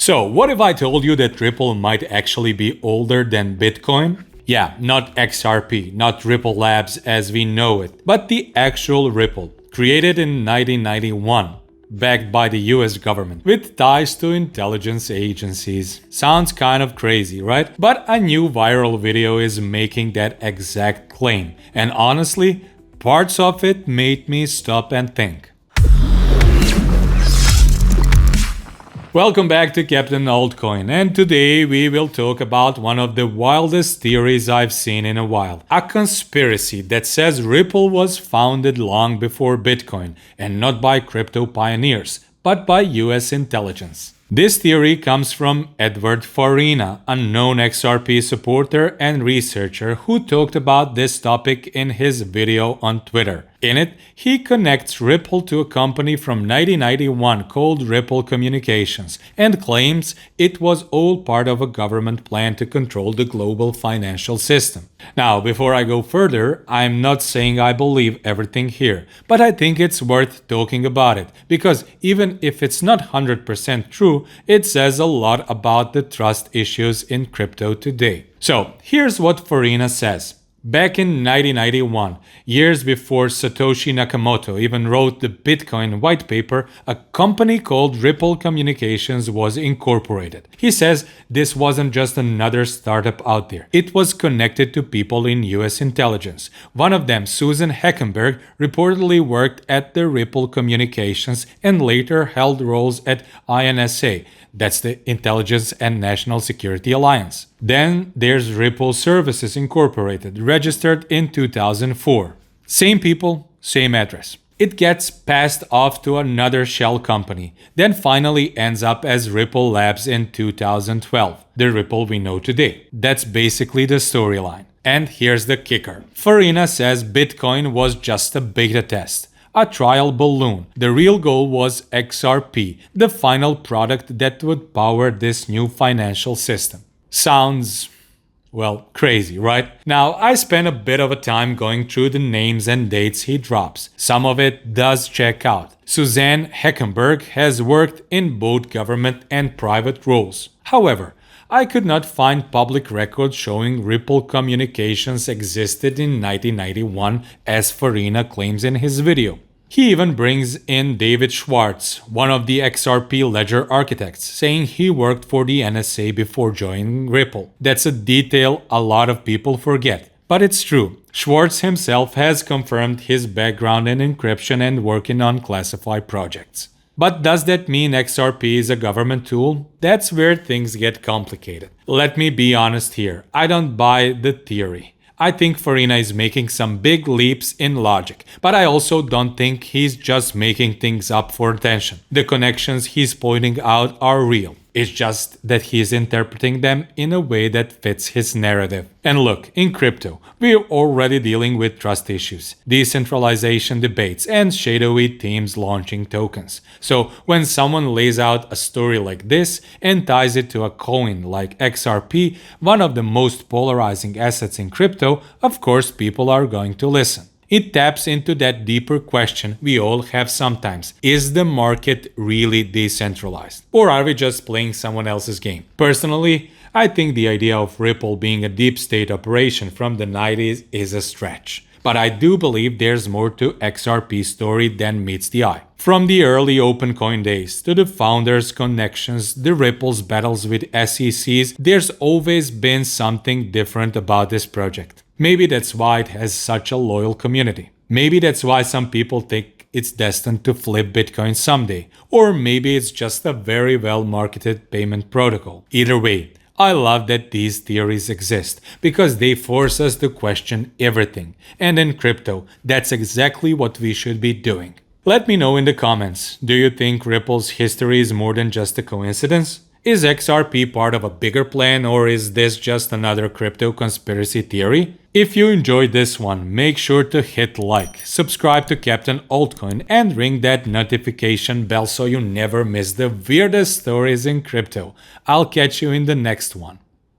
So, what if I told you that Ripple might actually be older than Bitcoin? Yeah, not XRP, not Ripple Labs as we know it, but the actual Ripple, created in 1991. Backed by the US government, with ties to intelligence agencies. Sounds kind of crazy, right? But a new viral video is making that exact claim. And honestly, parts of it made me stop and think. Welcome back to Captain Altcoin, and today we will talk about one of the wildest theories I've seen in a while. A conspiracy that says Ripple was founded long before Bitcoin, and not by crypto pioneers, but by US intelligence. This theory comes from Edward Farina, a known XRP supporter and researcher who talked about this topic in his video on Twitter. In it, he connects Ripple to a company from 1991 called Ripple Communications and claims it was all part of a government plan to control the global financial system. Now, before I go further, I'm not saying I believe everything here, but I think it's worth talking about it, because even if it's not 100% true, it says a lot about the trust issues in crypto today. So, here's what Farina says. Back in 1991, years before Satoshi Nakamoto even wrote the Bitcoin white paper, a company called Ripple Communications was incorporated. He says this wasn't just another startup out there. It was connected to people in US intelligence. One of them, Susan Heckenberg, reportedly worked at the Ripple Communications and later held roles at INSA. That's the Intelligence and National Security Alliance. Then there's Ripple Services Incorporated, registered in 2004. Same people, same address. It gets passed off to another shell company, then finally ends up as Ripple Labs in 2012, the Ripple we know today. That's basically the storyline. And here's the kicker. Farina says Bitcoin was just a beta test. A trial balloon. The real goal was XRP, the final product that would power this new financial system. Sounds, well, crazy, right? Now, I spent a bit of a time going through the names and dates he drops. Some of it does check out. Suzanne Heckenberg has worked in both government and private roles. However, I could not find public records showing Ripple Communications existed in 1991 as Farina claims in his video. He even brings in David Schwartz, one of the XRP ledger architects, saying he worked for the NSA before joining Ripple. That's a detail a lot of people forget, but it's true. Schwartz himself has confirmed his background in encryption and working on classified projects. But does that mean XRP is a government tool? That's where things get complicated. Let me be honest here. I don't buy the theory. I think Farina is making some big leaps in logic, but I also don't think he's just making things up for attention. The connections he's pointing out are real. It's just that he's interpreting them in a way that fits his narrative. And look, in crypto, we're already dealing with trust issues, decentralization debates, and shadowy teams launching tokens. So when someone lays out a story like this and ties it to a coin like XRP, one of the most polarizing assets in crypto, of course people are going to listen. It taps into that deeper question we all have sometimes. Is the market really decentralized? Or are we just playing someone else's game? Personally, I think the idea of Ripple being a deep state operation from the 90s is a stretch. But I do believe there's more to XRP's story than meets the eye. From the early OpenCoin days to the founders' connections, the Ripple's battles with SECs, there's always been something different about this project. Maybe that's why it has such a loyal community. Maybe that's why some people think it's destined to flip Bitcoin someday. Or maybe it's just a very well-marketed payment protocol. Either way, I love that these theories exist because they force us to question everything. And in crypto, that's exactly what we should be doing. Let me know in the comments, do you think Ripple's history is more than just a coincidence? Is XRP part of a bigger plan, or is this just another crypto conspiracy theory? If you enjoyed this one, make sure to hit like, subscribe to Captain Altcoin, and ring that notification bell so you never miss the weirdest stories in crypto. I'll catch you in the next one.